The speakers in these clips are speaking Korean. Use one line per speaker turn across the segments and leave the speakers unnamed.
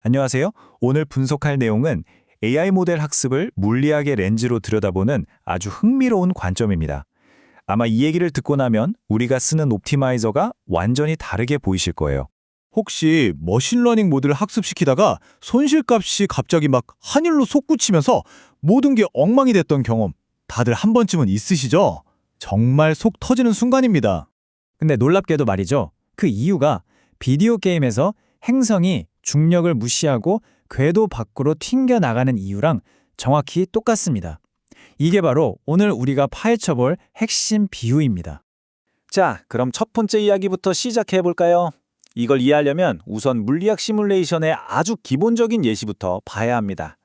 안녕하세요. 오늘 분석할 내용은 AI 모델 학습을 물리학의 렌즈로 들여다보는 아주 흥미로운 관점입니다. 아마 이 얘기를 듣고 나면 우리가 쓰는 옵티마이저가 완전히 다르게 보이실 거예요.
혹시 머신러닝 모델을 학습시키다가 손실값이 갑자기 막 하늘로 솟구치면서 모든 게 엉망이 됐던 경험 다들 한 번쯤은 있으시죠? 정말 속 터지는 순간입니다.
근데 놀랍게도 말이죠. 그 이유가 비디오 게임에서 행성이 중력을 무시하고 궤도 밖으로 튕겨나가는 이유랑 정확히 똑같습니다. 이게 바로 오늘 우리가 파헤쳐볼 핵심 비유입니다.
자, 그럼 첫 번째 이야기부터 시작해 볼까요? 이걸 이해하려면 우선 물리학 시뮬레이션의 아주 기본적인 예시부터 봐야 합니다.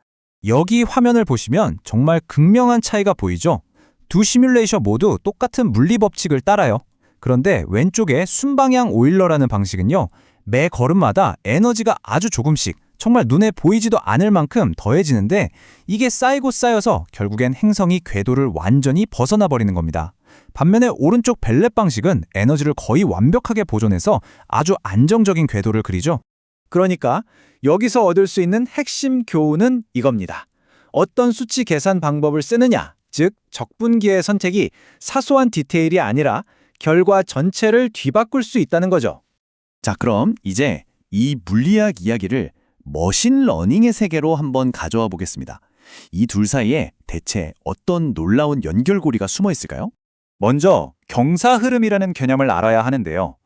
여기 화면을 보시면 정말 극명한 차이가 보이죠? 두 시뮬레이션 모두 똑같은 물리 법칙을 따라요. 그런데 왼쪽의 순방향 오일러라는 방식은요, 매 걸음마다 에너지가 아주 조금씩 정말 눈에 보이지도 않을 만큼 더해지는데 이게 쌓이고 쌓여서 결국엔 행성이 궤도를 완전히 벗어나 버리는 겁니다. 반면에 오른쪽 벨렛 방식은 에너지를 거의 완벽하게 보존해서 아주 안정적인 궤도를 그리죠.
그러니까 여기서 얻을 수 있는 핵심 교훈은 이겁니다. 어떤 수치 계산 방법을 쓰느냐, 즉 적분기의 선택이 사소한 디테일이 아니라 결과 전체를 뒤바꿀 수 있다는 거죠.
자, 그럼 이제 이 물리학 이야기를 머신러닝의 세계로 한번 가져와 보겠습니다. 이 둘 사이에 대체 어떤 놀라운 연결고리가 숨어 있을까요?
먼저 경사 흐름이라는 개념을 알아야 하는데요.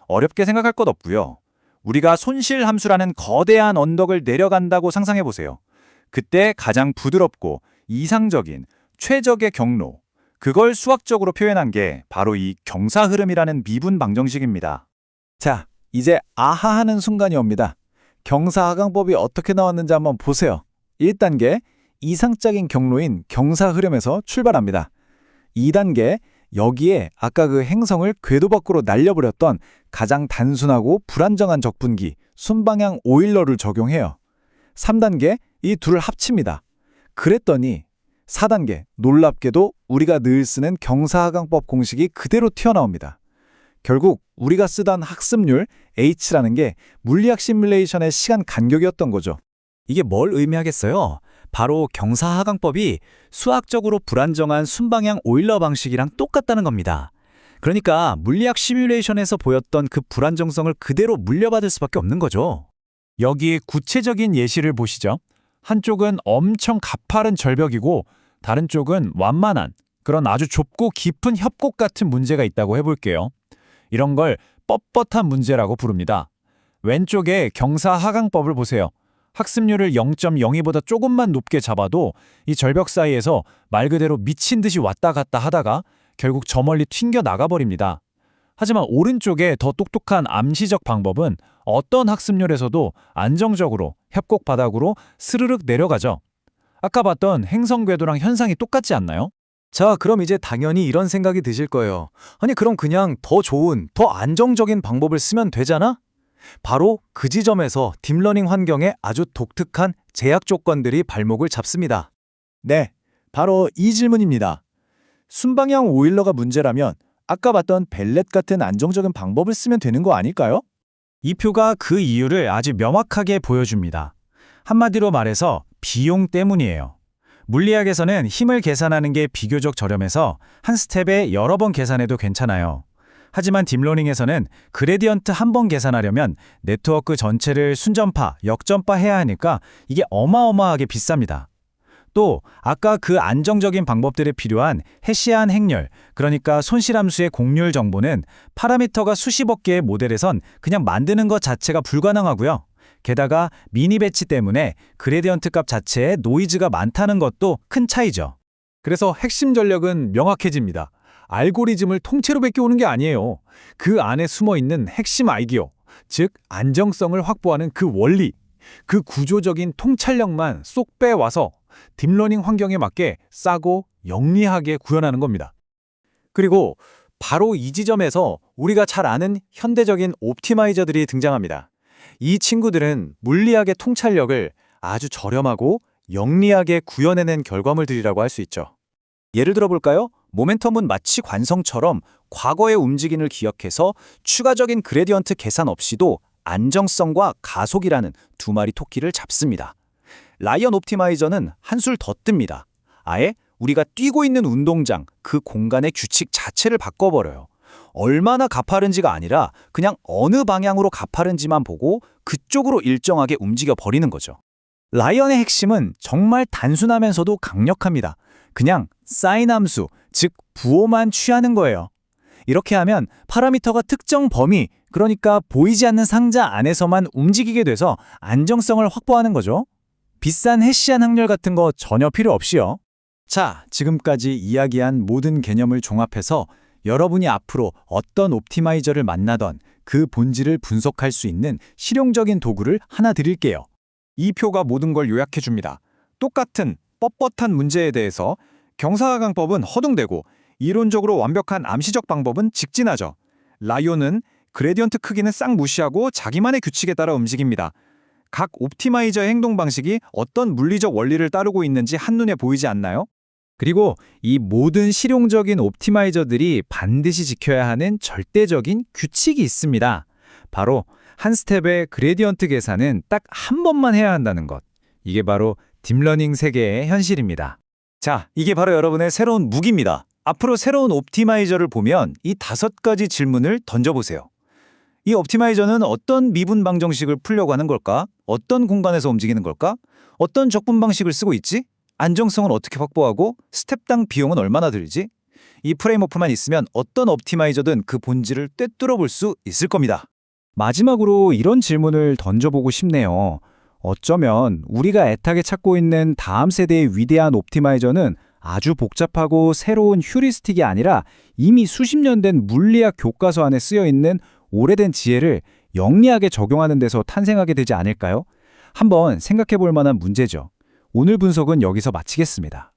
어렵게 생각할 것 없고요. 우리가 손실 함수라는 거대한 언덕을 내려간다고 상상해 보세요. 그때 가장 부드럽고 이상적인 최적의 경로, 그걸 수학적으로 표현한 게 바로 이 경사 흐름이라는 미분 방정식입니다.
자, 이제 아하하는 순간이 옵니다. 경사하강법이 어떻게 나왔는지 한번 보세요. 1단계, 이상적인 경로인 경사 흐름에서 출발합니다. 2단계, 여기에 아까 그 행성을 궤도 밖으로 날려버렸던 가장 단순하고 불안정한 적분기, 순방향 오일러를 적용해요. 3단계, 이 둘을 합칩니다. 그랬더니 4단계, 놀랍게도 우리가 늘 쓰는 경사하강법 공식이 그대로 튀어나옵니다. 결국 우리가 쓰던 학습률 H라는 게 물리학 시뮬레이션의 시간 간격이었던 거죠.
이게 뭘 의미하겠어요? 바로 경사하강법이 수학적으로 불안정한 순방향 오일러 방식이랑 똑같다는 겁니다. 그러니까 물리학 시뮬레이션에서 보였던 그 불안정성을 그대로 물려받을 수밖에 없는 거죠.
여기 구체적인 예시를 보시죠. 한쪽은 엄청 가파른 절벽이고 다른 쪽은 완만한 그런 아주 좁고 깊은 협곡 같은 문제가 있다고 해볼게요. 이런 걸 뻣뻣한 문제라고 부릅니다. 왼쪽에 경사하강법을 보세요. 학습률을 0.02보다 조금만 높게 잡아도 이 절벽 사이에서 말 그대로 미친 듯이 왔다 갔다 하다가 결국 저 멀리 튕겨 나가버립니다. 하지만 오른쪽에 더 똑똑한 암시적 방법은 어떤 학습률에서도 안정적으로 협곡 바닥으로 스르륵 내려가죠. 아까 봤던 행성 궤도랑 현상이 똑같지 않나요?
자, 그럼 이제 당연히 이런 생각이 드실 거예요. 아니, 그럼 그냥 더 좋은, 더 안정적인 방법을 쓰면 되잖아? 바로 그 지점에서 딥러닝 환경에 아주 독특한 제약 조건들이 발목을 잡습니다.
네, 바로 이 질문입니다. 순방향 오일러가 문제라면 아까 봤던 벨렛 같은 안정적인 방법을 쓰면 되는 거 아닐까요?
이 표가 그 이유를 아주 명확하게 보여줍니다. 한마디로 말해서 비용 때문이에요. 물리학에서는 힘을 계산하는 게 비교적 저렴해서 한 스텝에 여러 번 계산해도 괜찮아요. 하지만 딥러닝에서는 그레디언트 한 번 계산하려면 네트워크 전체를 순전파, 역전파 해야 하니까 이게 어마어마하게 비쌉니다. 또 아까 그 안정적인 방법들에 필요한 해시한 행렬, 그러니까 손실함수의 공률 정보는 파라미터가 수십억 개의 모델에선 그냥 만드는 것 자체가 불가능하고요. 게다가 미니 배치 때문에 그레디언트 값 자체에 노이즈가 많다는 것도 큰 차이죠.
그래서 핵심 전략은 명확해집니다. 알고리즘을 통째로 베껴오는 게 아니에요. 그 안에 숨어있는 핵심 아이디어, 즉 안정성을 확보하는 그 원리, 그 구조적인 통찰력만 쏙 빼와서 딥러닝 환경에 맞게 싸고 영리하게 구현하는 겁니다.
그리고 바로 이 지점에서 우리가 잘 아는 현대적인 옵티마이저들이 등장합니다. 이 친구들은 물리학의 통찰력을 아주 저렴하고 영리하게 구현해낸 결과물들이라고 할 수 있죠. 예를 들어 볼까요? 모멘텀은 마치 관성처럼 과거의 움직임을 기억해서 추가적인 그레디언트 계산 없이도
안정성과 가속이라는 두 마리 토끼를 잡습니다. 라이언 옵티마이저는 한술 더 뜹니다. 아예 우리가 뛰고 있는 운동장, 그 공간의 규칙 자체를 바꿔버려요. 얼마나 가파른지가 아니라 그냥 어느 방향으로 가파른지만 보고 그쪽으로 일정하게 움직여버리는 거죠.
라이언의 핵심은 정말 단순하면서도 강력합니다. 그냥 사인 함수, 즉 부호만 취하는 거예요. 이렇게 하면 파라미터가 특정 범위, 그러니까 보이지 않는 상자 안에서만 움직이게 돼서 안정성을 확보하는 거죠. 비싼 해시안 확률 같은 거 전혀 필요 없이요.
자, 지금까지 이야기한 모든 개념을 종합해서 여러분이 앞으로 어떤 옵티마이저를 만나던 그 본질을 분석할 수 있는 실용적인 도구를 하나 드릴게요. 이 표가 모든 걸 요약해 줍니다. 똑같은 뻣뻣한 문제에 대해서 경사하강법은 허둥대고 이론적으로 완벽한 암시적 방법은 직진하죠. 라이온은 그레디언트 크기는 싹 무시하고 자기만의 규칙에 따라 움직입니다. 각 옵티마이저의 행동 방식이 어떤 물리적 원리를 따르고 있는지 한눈에 보이지 않나요?
그리고 이 모든 실용적인 옵티마이저들이 반드시 지켜야 하는 절대적인 규칙이 있습니다. 바로 한 스텝의 그레디언트 계산은 딱 한 번만 해야 한다는 것. 이게 바로 딥러닝 세계의 현실입니다.
자, 이게 바로 여러분의 새로운 무기입니다. 앞으로 새로운 옵티마이저를 보면 이 5가지 질문을 던져보세요. 이 옵티마이저는 어떤 미분 방정식을 풀려고 하는 걸까? 어떤 공간에서 움직이는 걸까? 어떤 적분 방식을 쓰고 있지? 안정성은 어떻게 확보하고 스텝당 비용은 얼마나 들지? 이 프레임워크만 있으면 어떤 옵티마이저든 그 본질을 꿰뚫어 볼 수 있을 겁니다.
마지막으로 이런 질문을 던져보고 싶네요. 어쩌면 우리가 애타게 찾고 있는 다음 세대의 위대한 옵티마이저는 아주 복잡하고 새로운 휴리스틱이 아니라 이미 수십 년 된 물리학 교과서 안에 쓰여 있는 오래된 지혜를 영리하게 적용하는 데서 탄생하게 되지 않을까요? 한번 생각해 볼 만한 문제죠. 오늘 분석은 여기서 마치겠습니다.